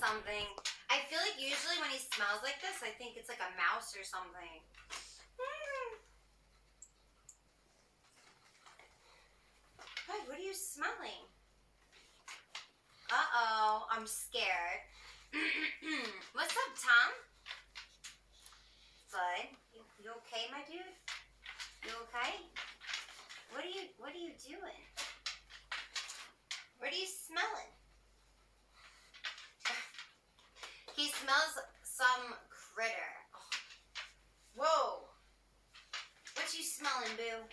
something. I feel like usually when he smells like this, I think it's like a mouse or something. What are you smelling? Uh-oh, I'm scared. What's up, Tom? Bud, you okay, my dude? You okay? What are you doing? What are you smelling? He smells some critter. Oh. Whoa. What you smelling, boo?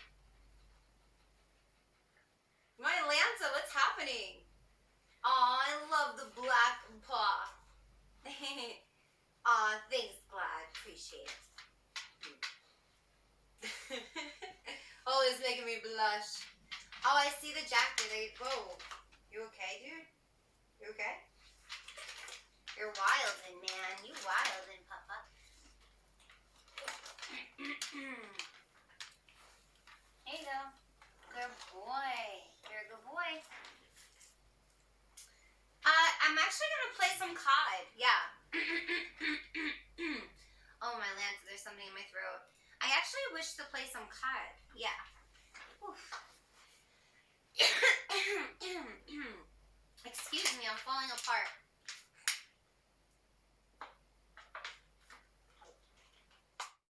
My Lanza, what's happening? Aw, I love the black paw. Aw, thanks, Glad. Appreciate it. Oh, it's making me blush. Oh, I see the jacket. Whoa. You okay, dude? You okay? You're wildin', man. You wildin', Papa. Here you go. Good boy. You're a good boy. I'm actually gonna play some COD. Yeah. Oh, my Lance, there's something in my throat. I actually wish to play some COD. Yeah. Oof.